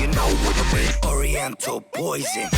you know what I mean? Oriental poison.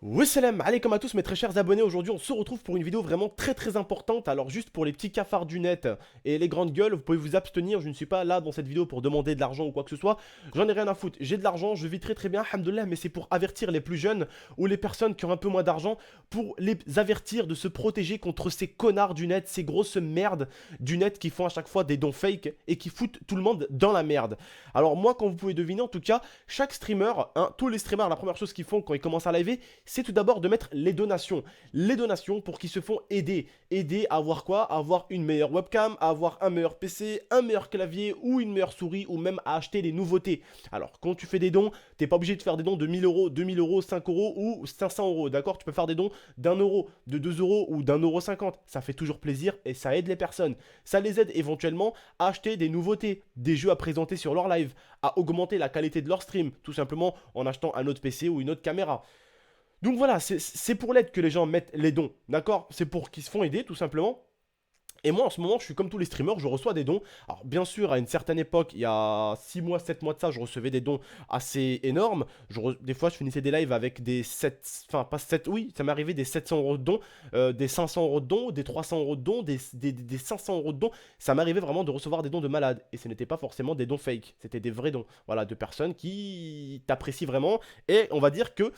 Wassalam alaikum à tous mes très chers abonnés, aujourd'hui on se retrouve pour une vidéo vraiment très importante. Alors juste pour les petits cafards du net et les grandes gueules, vous pouvez vous abstenir, je ne suis pas là dans cette vidéo pour demander de l'argent ou quoi que ce soit. J'en ai rien à foutre, j'ai de l'argent, je vis très bien, alhamdoulilah, mais c'est pour avertir les plus jeunes ou les personnes qui ont un peu moins d'argent, pour les avertir de se protéger contre ces connards du net, ces grosses merdes du net qui font à chaque fois des dons fake et qui foutent tout le monde dans la merde. Alors moi, comme vous pouvez deviner, en tout cas, chaque streamer, tous les streamers, la première chose qu'ils font quand ils commencent à liver, c'est tout d'abord de mettre les donations. Les donations pour qu'ils se font aider. Aider à avoir quoi? À avoir une meilleure webcam, à avoir un meilleur PC, un meilleur clavier ou une meilleure souris, ou même à acheter des nouveautés. Alors, quand tu fais des dons, t'es pas obligé de faire des dons de 1000 euros, 2000 euros, 5 euros ou 500 euros, d'accord? Tu peux faire des dons d'1 euro, de 2 euros ou d'1,50 €. Ça fait toujours plaisir et ça aide les personnes. Ça les aide éventuellement à acheter des nouveautés, des jeux à présenter sur leur live, à augmenter la qualité de leur stream, tout simplement en achetant un autre PC ou une autre caméra. Donc voilà, c'est pour l'aide que les gens mettent les dons, d'accord? C'est pour qu'ils se font aider, tout simplement. Et moi, en ce moment, je suis comme tous les streamers, je reçois des dons. Alors, bien sûr, à une certaine époque, il y a 6 mois, 7 mois de ça, je recevais des dons assez énormes. Des fois, je finissais des lives avec des 7... Enfin, pas 7... Oui, ça m'est arrivé des 700 euros de dons, des 500 euros de dons, des 300 euros de dons, des 500 euros de dons. Ça m'arrivait vraiment de recevoir des dons de malades. Et ce n'était pas forcément des dons fake. C'était des vrais dons. Voilà, de personnes qui t'apprécient vraiment. Et on va dire que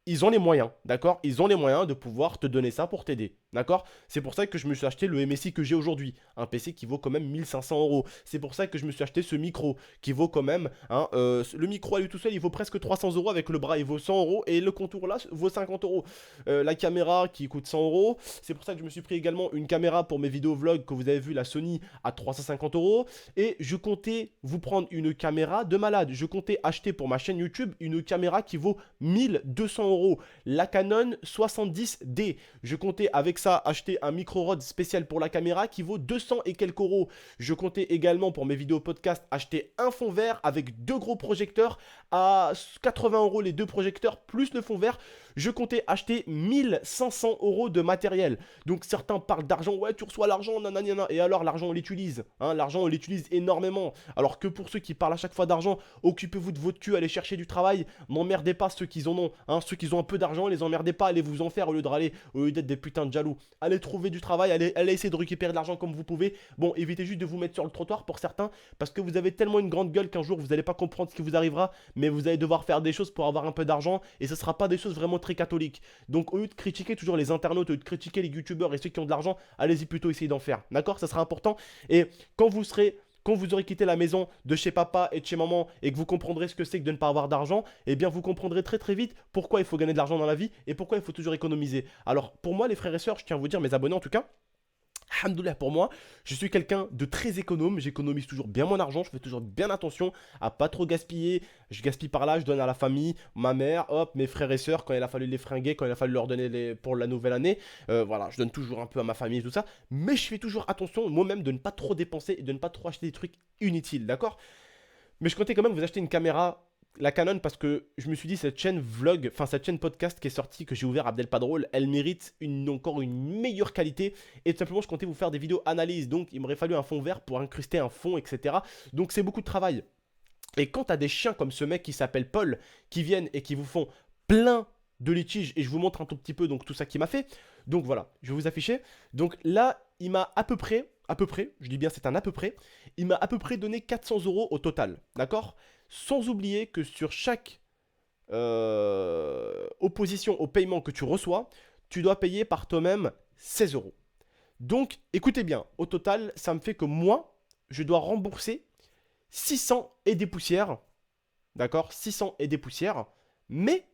ils ont les moyens, d'accord? Ils ont les moyens de pouvoir te donner ça pour t'aider, d'accord? C'est pour ça que je me suis acheté le MSI que j'ai aujourd'hui, un PC qui vaut quand même 1500 euros. C'est pour ça que je me suis acheté ce micro qui vaut quand même, le micro à lui tout seul, il vaut presque 300 euros, avec le bras il vaut 100 euros et le contour là vaut 50 euros. La caméra qui coûte 100 euros, c'est pour ça que je me suis pris également une caméra pour mes vidéos vlogs que vous avez vu, la Sony à 350 euros. Et je comptais vous prendre une caméra de malade. Je comptais acheter pour ma chaîne YouTube une caméra qui vaut 1200 euros. La Canon 70D. Je comptais avec ça acheter un micro rod spécial pour la caméra qui vaut 200 et quelques euros. Je comptais également pour mes vidéos podcast acheter un fond vert avec 2 gros projecteurs à 80 euros les 2 projecteurs plus le fond vert. Je comptais acheter 1500 euros de matériel. Donc certains parlent d'argent, ouais tu reçois l'argent, nanana, et alors l'argent on l'utilise, l'argent on l'utilise énormément. Alors que pour ceux qui parlent à chaque fois d'argent, occupez-vous de votre cul, allez chercher du travail, n'emmerdez pas ceux qui en ont, ceux qui ont un peu d'argent, les emmerdez pas, allez vous en faire au lieu d'être des putains de jaloux. Allez trouver du travail, allez essayer de récupérer de l'argent comme vous pouvez. Bon, évitez juste de vous mettre sur le trottoir pour certains, parce que vous avez tellement une grande gueule qu'un jour vous n'allez pas comprendre ce qui vous arrivera, mais vous allez devoir faire des choses pour avoir un peu d'argent, et ce sera pas des choses vraiment très catholiques. Donc au lieu de critiquer toujours les internautes, au lieu de critiquer les youtubeurs et ceux qui ont de l'argent, allez-y plutôt essayer d'en faire, d'accord? Ça sera important. Et quand vous aurez quitté la maison de chez papa et de chez maman et que vous comprendrez ce que c'est que de ne pas avoir d'argent, eh bien vous comprendrez très vite pourquoi il faut gagner de l'argent dans la vie et pourquoi il faut toujours économiser. Alors pour moi les frères et sœurs, je tiens à vous dire, mes abonnés en tout cas, alhamdoulilah, pour moi, je suis quelqu'un de très économe, j'économise toujours bien mon argent, je fais toujours bien attention à pas trop gaspiller, je gaspille par là, je donne à la famille, ma mère, hop, mes frères et sœurs, quand il a fallu les fringuer, quand il a fallu leur donner pour la nouvelle année, voilà, je donne toujours un peu à ma famille et tout ça, mais je fais toujours attention moi-même de ne pas trop dépenser et de ne pas trop acheter des trucs inutiles, d'accord? Mais je comptais quand même vous acheter une caméra, la Canon, parce que je me suis dit cette chaîne vlog, enfin cette chaîne podcast qui est sortie, que j'ai ouvert Abdel Padrol, elle mérite encore une meilleure qualité. Et tout simplement je comptais vous faire des vidéos analyse, donc il m'aurait fallu un fond vert pour incruster un fond, etc. Donc c'est beaucoup de travail. Et quand t'as des chiens comme ce mec qui s'appelle Paul, qui viennent et qui vous font plein de litiges, et je vous montre un tout petit peu donc tout ça qu'il m'a fait. Donc voilà, je vais vous afficher. Donc là, il m'a à peu près, je dis bien c'est un à peu près, il m'a à peu près donné 400 euros au total, d'accord? Sans oublier que sur chaque opposition au paiement que tu reçois, tu dois payer par toi-même 16 euros. Donc, écoutez bien, au total, ça me fait que moi, je dois rembourser 600 et des poussières, d'accord? 600 et des poussières, mais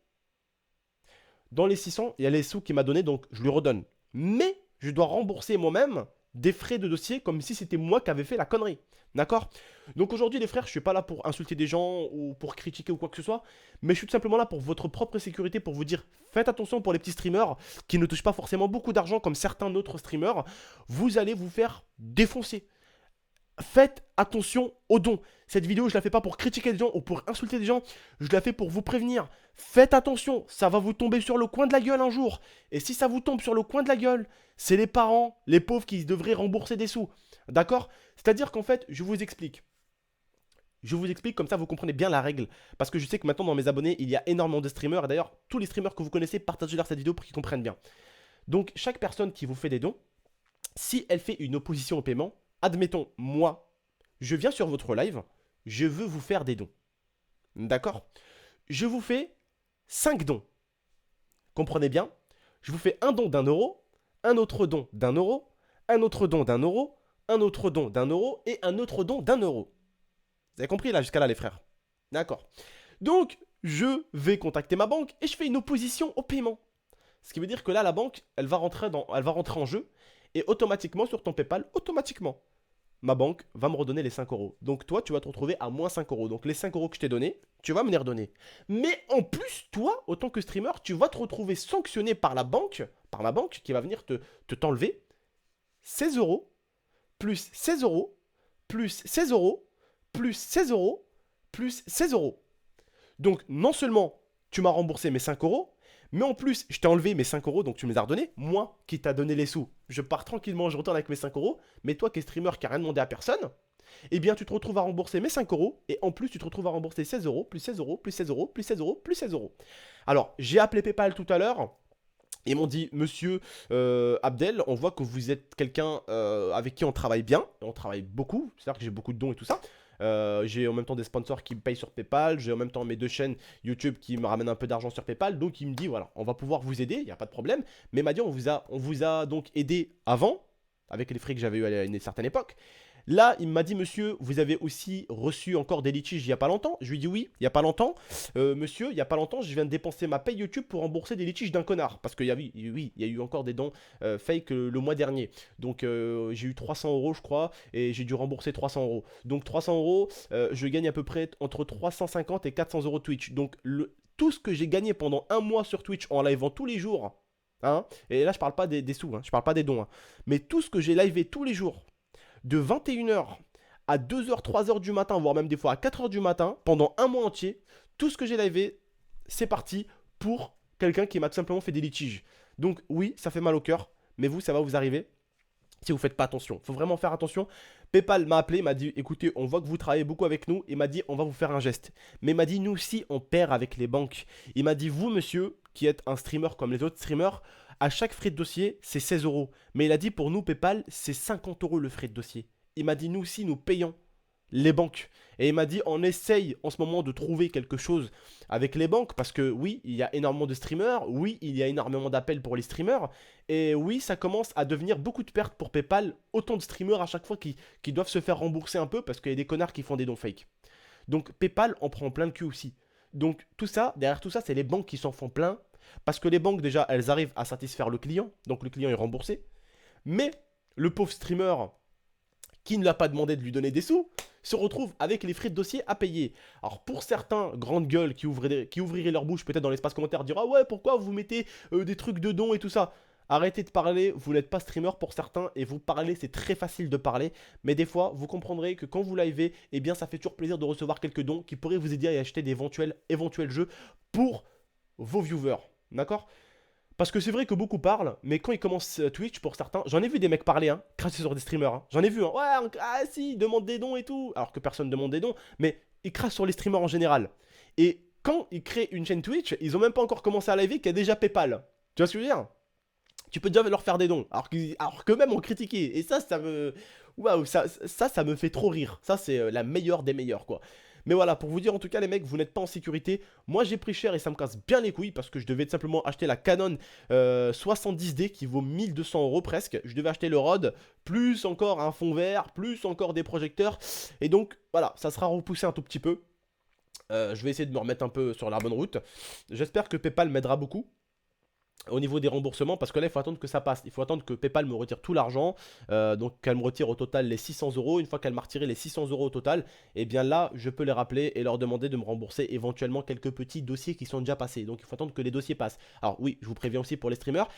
dans les 600, il y a les sous qu'il m'a donné, donc je lui redonne. Mais je dois rembourser moi-même des frais de dossier comme si c'était moi qui avais fait la connerie. D'accord? Donc aujourd'hui les frères, je suis pas là pour insulter des gens ou pour critiquer ou quoi que ce soit, mais je suis tout simplement là pour votre propre sécurité, pour vous dire faites attention pour les petits streamers qui ne touchent pas forcément beaucoup d'argent comme certains autres streamers, vous allez vous faire défoncer. faites attention aux dons. Cette vidéo, je la fais pas pour critiquer des gens ou pour insulter des gens, je la fais pour vous prévenir. Faites attention, ça va vous tomber sur le coin de la gueule un jour. Et si ça vous tombe sur le coin de la gueule, c'est les parents, les pauvres qui devraient rembourser des sous. D'accord? C'est-à-dire qu'en fait, je vous explique. Je vous explique, comme ça vous comprenez bien la règle. Parce que je sais que maintenant dans mes abonnés, il y a énormément de streamers. Et d'ailleurs, tous les streamers que vous connaissez, partagez-leur cette vidéo pour qu'ils comprennent bien. Donc, chaque personne qui vous fait des dons, si elle fait une opposition au paiement, admettons, moi, je viens sur votre live, je veux vous faire des dons. D'accord? Je vous fais 5 dons. Comprenez bien? Je vous fais un don d'1 euro, un autre don d'1 euro, un autre don d'1 euro, un autre don d'1 euro et un autre don d'1 euro. Vous avez compris là jusqu'à là les frères? D'accord. Donc, je vais contacter ma banque et je fais une opposition au paiement. Ce qui veut dire que là, la banque, elle va rentrer en jeu et automatiquement sur ton PayPal, automatiquement, ma banque va me redonner les 5 euros. Donc toi, tu vas te retrouver à moins 5 euros. Donc les 5 euros que je t'ai donnés, tu vas me les redonner. Mais en plus, toi, autant que streamer, tu vas te retrouver sanctionné par la banque, par ma banque, qui va venir t'enlever 16 euros, plus 16 euros, plus 16 euros, plus 16 euros, plus 16 euros. Donc non seulement tu m'as remboursé mes 5 euros, mais en plus je t'ai enlevé mes 5 euros, donc tu me les as redonnés. Moi qui t'a donné les sous, je pars tranquillement, je retourne avec mes 5 euros. Mais toi qui es streamer qui n'a rien demandé à personne, eh bien tu te retrouves à rembourser mes 5 euros. Et en plus tu te retrouves à rembourser 16 euros, plus 16 euros, plus 16 euros, plus 16 euros, plus 16 euros. Alors j'ai appelé PayPal tout à l'heure. Ils m'ont dit, monsieur Abdel, on voit que vous êtes quelqu'un avec qui on travaille bien. On travaille beaucoup, c'est-à-dire que j'ai beaucoup de dons et tout ça. J'ai en même temps des sponsors qui me payent sur PayPal. J'ai en même temps mes 2 chaînes YouTube qui me ramènent un peu d'argent sur PayPal. Donc il me dit, voilà, on va pouvoir vous aider, il n'y a pas de problème. Mais il m'a dit, on vous a donc aidé avant, avec les frais que j'avais eu à une certaine époque. Là, il m'a dit, monsieur, vous avez aussi reçu encore des litiges il n'y a pas longtemps. Je lui ai dit oui, il n'y a pas longtemps. Monsieur, il n'y a pas longtemps, je viens de dépenser ma paye YouTube pour rembourser des litiges d'un connard. Parce qu'il y a, oui, il y a eu encore des dons fake le mois dernier. Donc, j'ai eu 300 euros, je crois, et j'ai dû rembourser 300 euros. Donc, 300 euros, je gagne à peu près entre 350 et 400 euros de Twitch. Donc, tout ce que j'ai gagné pendant un mois sur Twitch en liveant tous les jours, hein, et là, je parle pas des sous, hein, je parle pas des dons, hein, mais tout ce que j'ai livé tous les jours, de 21 h à 2 h, 3 h du matin, voire même des fois à 4 h du matin, pendant un mois entier, tout ce que j'ai livé, c'est parti pour quelqu'un qui m'a tout simplement fait des litiges. Donc oui, ça fait mal au cœur, mais vous, ça va vous arriver si vous faites pas attention. Faut vraiment faire attention. PayPal m'a appelé, m'a dit, écoutez, on voit que vous travaillez beaucoup avec nous, et m'a dit, on va vous faire un geste. Mais il m'a dit, nous aussi, on perd avec les banques. Il m'a dit, vous, monsieur, qui êtes un streamer comme les autres streamers, à chaque frais de dossier, c'est 16 euros. Mais il a dit, pour nous, PayPal, c'est 50 euros le frais de dossier. Il m'a dit, nous aussi, nous payons les banques. Et il m'a dit, on essaye en ce moment de trouver quelque chose avec les banques, parce que oui, il y a énormément de streamers, oui, il y a énormément d'appels pour les streamers, et oui, ça commence à devenir beaucoup de pertes pour PayPal, autant de streamers à chaque fois qui doivent se faire rembourser un peu, parce qu'il y a des connards qui font des dons fake. Donc PayPal en prend plein le cul aussi. Donc tout ça, derrière tout ça, c'est les banques qui s'en font plein, parce que les banques déjà, elles arrivent à satisfaire le client, donc le client est remboursé, mais le pauvre streamer qui ne l'a pas demandé de lui donner des sous, se retrouve avec les frais de dossier à payer. Alors pour certains grandes gueules qui ouvriraient leur bouche peut-être dans l'espace commentaire, dire ah ouais pourquoi vous mettez des trucs de dons et tout ça. Arrêtez de parler, vous n'êtes pas streamer pour certains et vous parlez, c'est très facile de parler. Mais des fois, vous comprendrez que quand vous livez, eh bien ça fait toujours plaisir de recevoir quelques dons qui pourraient vous aider à acheter d'éventuels jeux pour vos viewers. D'accord? Parce que c'est vrai que beaucoup parlent, mais quand ils commencent Twitch, pour certains, j'en ai vu des mecs parler, hein, cracher sur des streamers, hein. J'en ai vu, hein, ouais, ah si, demande des dons et tout, alors que personne demande des dons, mais ils crachent sur les streamers en général. Et quand ils créent une chaîne Twitch, ils ont même pas encore commencé à live, qu'il y a déjà PayPal. Tu vois ce que je veux dire? Tu peux déjà leur faire des dons, alors que même on critiquait. Et ça me... Waouh, ça me fait trop rire. Ça, c'est la meilleure des meilleures, quoi. Mais voilà, pour vous dire en tout cas les mecs, vous n'êtes pas en sécurité. Moi j'ai pris cher et ça me casse bien les couilles parce que je devais tout simplement acheter la Canon 70D qui vaut 1200 euros presque. Je devais acheter le Rode, plus encore un fond vert, plus encore des projecteurs. Et donc voilà, ça sera repoussé un tout petit peu. Je vais essayer de me remettre un peu sur la bonne route. J'espère que PayPal m'aidera beaucoup. au niveau des remboursements, parce que là il faut attendre que ça passe, il faut attendre que PayPal me retire tout l'argent, donc qu'elle me retire au total les 600 euros. Une fois qu'elle m'a retiré les 600 euros au total, et bien là je peux les rappeler et leur demander de me rembourser éventuellement quelques petits dossiers qui sont déjà passés. Donc il faut attendre que les dossiers passent. Alors oui, je vous préviens aussi pour les streamers,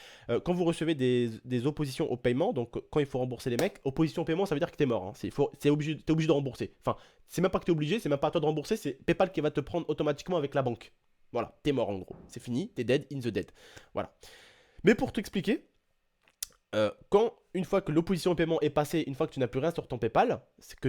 quand vous recevez des oppositions au paiement, donc quand il faut rembourser les mecs, opposition au paiement ça veut dire que t'es mort, hein. T'es obligé de rembourser, enfin c'est même pas que t'es obligé, c'est même pas à toi de rembourser, c'est PayPal qui va te prendre automatiquement avec la banque. Voilà, t'es mort en gros, c'est fini, t'es dead in the dead. Voilà. Mais pour t'expliquer, une fois que l'opposition au paiement est passée, une fois que tu n'as plus rien sur ton PayPal, c'est que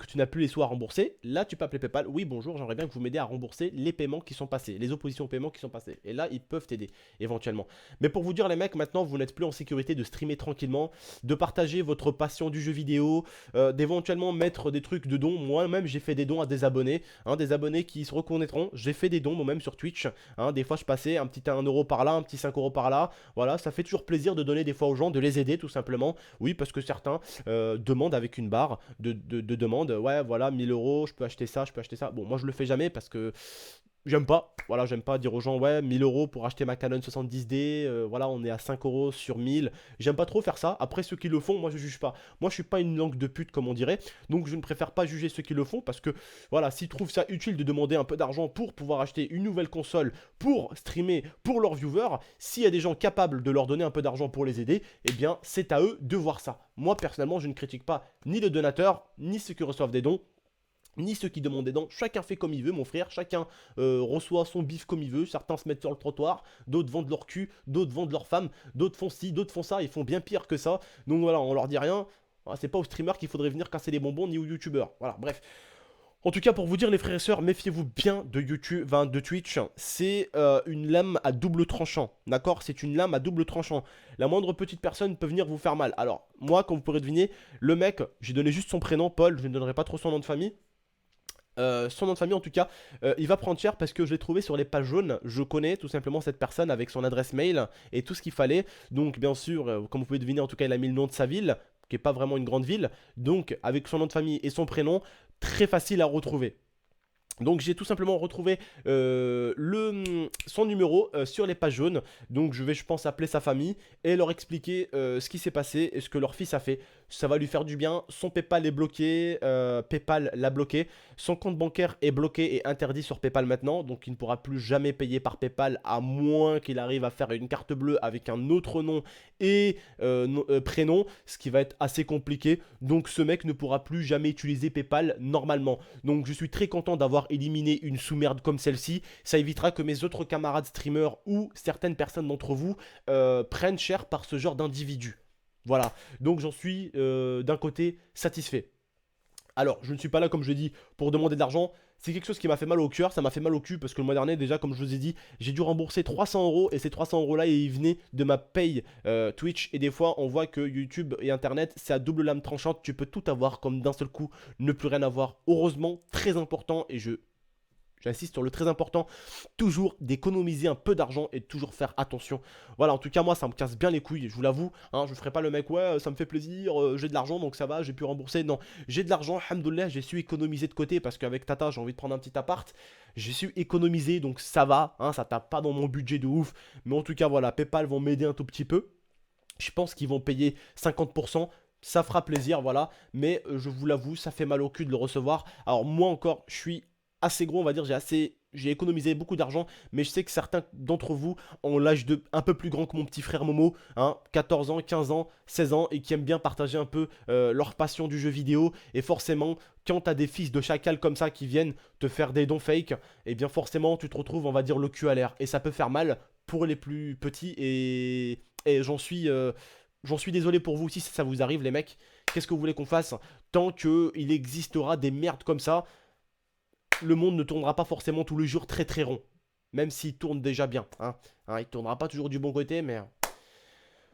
tu n'as plus les sous à rembourser, là tu peux appeler PayPal. Oui, bonjour, j'aimerais bien que vous m'aidiez à rembourser les paiements qui sont passés, les oppositions au paiement qui sont passées. Et là, ils peuvent t'aider, éventuellement. Mais pour vous dire, les mecs, maintenant, vous n'êtes plus en sécurité de streamer tranquillement, de partager votre passion du jeu vidéo, d'éventuellement mettre des trucs de dons. Moi-même, j'ai fait des dons à des abonnés, hein, des abonnés qui se reconnaîtront. J'ai fait des dons moi-même sur Twitch. Hein, des fois, je passais un petit 1 euro par là, un petit 5 euros par là. Voilà, ça fait toujours plaisir de donner des fois aux gens, de les aider tout simplement. Oui, parce que certains demandent avec une barre de demande. Ouais, voilà, 1000 euros, je peux acheter ça, je peux acheter ça. Bon, moi je le fais jamais parce que j'aime pas. Voilà, j'aime pas dire aux gens, ouais, 1000 euros pour acheter ma Canon 70D. Voilà, on est à 5 euros sur 1000. J'aime pas trop faire ça. Après, ceux qui le font, moi je juge pas. Moi je suis pas une langue de pute, comme on dirait. Donc je ne préfère pas juger ceux qui le font parce que, voilà, s'ils trouvent ça utile de demander un peu d'argent pour pouvoir acheter une nouvelle console, pour streamer, pour leurs viewers, s'il y a des gens capables de leur donner un peu d'argent pour les aider, eh bien c'est à eux de voir ça. Moi personnellement, je ne critique pas ni les donateurs, ni ceux qui reçoivent des dons, ni ceux qui demandent des dons. Chacun fait comme il veut, mon frère. Chacun reçoit son bif comme il veut. Certains se mettent sur le trottoir, d'autres vendent leur cul, d'autres vendent leur femme, d'autres font ci, d'autres font ça. Ils font bien pire que ça. Donc voilà, on leur dit rien. Voilà, c'est pas aux streamers qu'il faudrait venir casser les bonbons, ni aux youtubeurs. Voilà, bref. En tout cas, pour vous dire, les frères et sœurs, méfiez-vous bien de YouTube, enfin, de Twitch. C'est une lame à double tranchant, d'accord? C'est une lame à double tranchant. La moindre petite personne peut venir vous faire mal. Alors, moi, comme vous pourrez deviner, le mec, j'ai donné juste son prénom, Paul. Je ne donnerai pas trop son nom de famille. Son nom de famille en tout cas, il va prendre cher parce que je l'ai trouvé sur les pages jaunes. Je connais tout simplement cette personne avec son adresse mail et tout ce qu'il fallait. Donc bien sûr, comme vous pouvez deviner, en tout cas il a mis le nom de sa ville, qui est pas vraiment une grande ville. Donc avec son nom de famille et son prénom, très facile à retrouver. Donc j'ai tout simplement retrouvé son numéro sur les pages jaunes. Donc je vais, je pense, appeler sa famille et leur expliquer ce qui s'est passé et ce que leur fils a fait. Ça va lui faire du bien. Son PayPal est bloqué, PayPal l'a bloqué. Son compte bancaire est bloqué et interdit sur PayPal maintenant. Donc il ne pourra plus jamais payer par PayPal à moins qu'il arrive à faire une carte bleue avec un autre nom et prénom, ce qui va être assez compliqué. Donc ce mec ne pourra plus jamais utiliser PayPal normalement. Donc je suis très content d'avoir éliminé une sous-merde comme celle-ci. Ça évitera que mes autres camarades streamers ou certaines personnes d'entre vous prennent cher par ce genre d'individus. Voilà, donc j'en suis d'un côté satisfait. Alors, je ne suis pas là, comme je l'ai dit, pour demander de l'argent. C'est quelque chose qui m'a fait mal au cœur, ça m'a fait mal au cul parce que le mois dernier, déjà, comme je vous ai dit, j'ai dû rembourser 300 euros et ces 300 euros là, ils venaient de ma paye Twitch. Et des fois, on voit que YouTube et Internet, c'est à double lame tranchante. Tu peux tout avoir comme d'un seul coup, ne plus rien avoir. Heureusement, très important, et j'insiste sur le très important, toujours d'économiser un peu d'argent et de toujours faire attention. Voilà, en tout cas, moi, ça me casse bien les couilles, je vous l'avoue. Hein, je ne ferai pas le mec, ouais, ça me fait plaisir, j'ai de l'argent, donc ça va, j'ai pu rembourser. Non, j'ai de l'argent, alhamdoulilah, j'ai su économiser de côté parce qu'avec Tata, j'ai envie de prendre un petit appart. J'ai su économiser, donc ça va, hein, ça tape pas dans mon budget de ouf. Mais en tout cas, voilà, PayPal vont m'aider un tout petit peu. Je pense qu'ils vont payer 50%. Ça fera plaisir, voilà. Mais je vous l'avoue, ça fait mal au cul de le recevoir. Alors, moi encore, je suis assez gros, on va dire, j'ai économisé beaucoup d'argent, mais je sais que certains d'entre vous ont l'âge un peu plus grand que mon petit frère Momo, hein, 14 ans, 15 ans, 16 ans, et qui aiment bien partager un peu leur passion du jeu vidéo. Et forcément, quand tu as des fils de chacal comme ça qui viennent te faire des dons fake, et bien forcément, tu te retrouves, on va dire, le cul à l'air. Et ça peut faire mal pour les plus petits, et j'en suis désolé pour vous aussi si ça vous arrive, les mecs. Qu'est-ce que vous voulez qu'on fasse? Tant qu'il existera des merdes comme ça, le monde ne tournera pas forcément tous les jours très très rond. Même s'il tourne déjà bien. Hein. Hein, il tournera pas toujours du bon côté, mais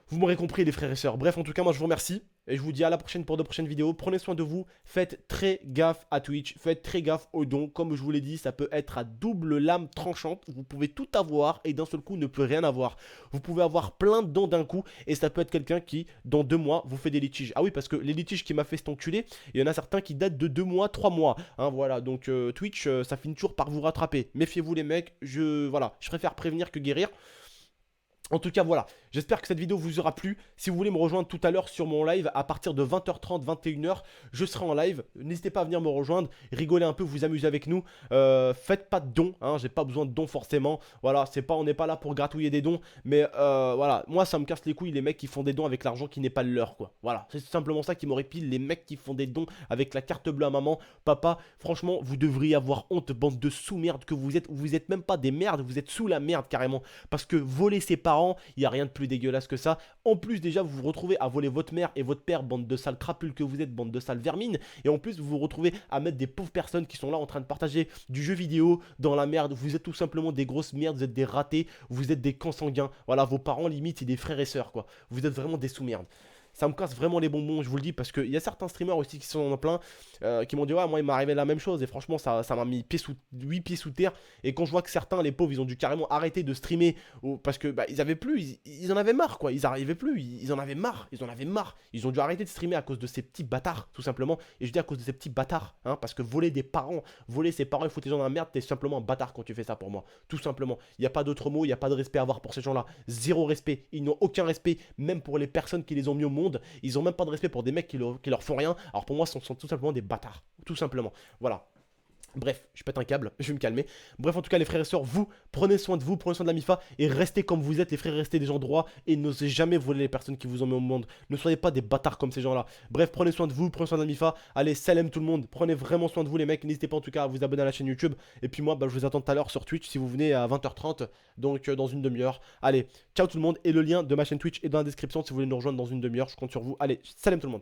vous m'aurez compris, les frères et sœurs. Bref, en tout cas, moi je vous remercie. Et je vous dis à la prochaine pour de prochaines vidéos. Prenez soin de vous. Faites très gaffe à Twitch. Faites très gaffe aux dons. Comme je vous l'ai dit, ça peut être à double lame tranchante. Vous pouvez tout avoir et d'un seul coup ne peut rien avoir. Vous pouvez avoir plein de dons d'un coup. Et ça peut être quelqu'un qui, dans 2 mois, vous fait des litiges. Ah oui, parce que les litiges qui m'a fait cet enculé, il y en a certains qui datent de 2 mois, 3 mois. Hein, voilà, donc Twitch, ça finit toujours par vous rattraper. Méfiez-vous les mecs. Voilà, je préfère prévenir que guérir. En tout cas, voilà, j'espère que cette vidéo vous aura plu. Si vous voulez me rejoindre tout à l'heure sur mon live, à partir de 20h30, 21h, je serai en live. N'hésitez pas à venir me rejoindre, rigoler un peu, vous amuser avec nous. Faites pas de dons, hein, j'ai pas besoin de dons forcément. Voilà, on n'est pas là pour gratouiller des dons. Mais voilà, moi ça me casse les couilles les mecs qui font des dons avec l'argent qui n'est pas le leur, quoi. Voilà, c'est simplement ça qui m'horripile, les mecs qui font des dons avec la carte bleue à maman. Papa, franchement, vous devriez avoir honte, bande de sous-merde que vous êtes. Vous êtes même pas des merdes, vous êtes sous la merde carrément. Parce que voler ses parents, il n'y a rien de plus dégueulasse que ça. En plus, déjà, vous vous retrouvez à voler votre mère et votre père, bande de sales crapules que vous êtes, bande de sales vermines. Et en plus, vous vous retrouvez à mettre des pauvres personnes qui sont là en train de partager du jeu vidéo dans la merde. Vous êtes tout simplement des grosses merdes, vous êtes des ratés, vous êtes des consanguins. Voilà, vos parents, limite, c'est des frères et sœurs, quoi. Vous êtes vraiment des sous-merdes. Ça me casse vraiment les bonbons, je vous le dis, parce qu'il y a certains streamers aussi qui sont en plein, qui m'ont dit ouais, moi il m'est arrivé la même chose, et franchement ça m'a mis 8 pieds sous terre. Et quand je vois que certains, les pauvres, ils ont dû carrément arrêter de streamer, parce que bah, ils avaient plus, ils en avaient marre, quoi, ils arrivaient plus, ils en avaient marre, ils ont dû arrêter de streamer à cause de ces petits bâtards, tout simplement. Et je dis à cause de ces petits bâtards, hein, parce que voler des parents, voler ses parents et foutre les gens dans la merde, t'es simplement un bâtard quand tu fais ça pour moi, tout simplement. Il n'y a pas d'autre mot, il n'y a pas de respect à avoir pour ces gens-là, zéro respect, ils n'ont aucun respect, même pour les personnes qui les ont mis au monde. Ils ont même pas de respect pour des mecs qui leur font rien. Alors pour moi, ce sont tout simplement des bâtards. Tout simplement. Voilà. Bref, je pète un câble, je vais me calmer. Bref, en tout cas, les frères et sœurs, vous, prenez soin de vous, prenez soin de la MIFA et restez comme vous êtes, les frères, restez des gens droits et n'osez jamais voler les personnes qui vous ont mis au monde. Ne soyez pas des bâtards comme ces gens-là. Bref, prenez soin de vous, prenez soin de la MIFA. Allez, salam tout le monde, prenez vraiment soin de vous, les mecs. N'hésitez pas en tout cas à vous abonner à la chaîne YouTube. Et puis moi, bah, je vous attends tout à l'heure sur Twitch si vous venez à 20h30, donc dans une demi-heure. Allez, ciao tout le monde et le lien de ma chaîne Twitch est dans la description si vous voulez nous rejoindre dans une demi-heure. Je compte sur vous. Allez, salam tout le monde.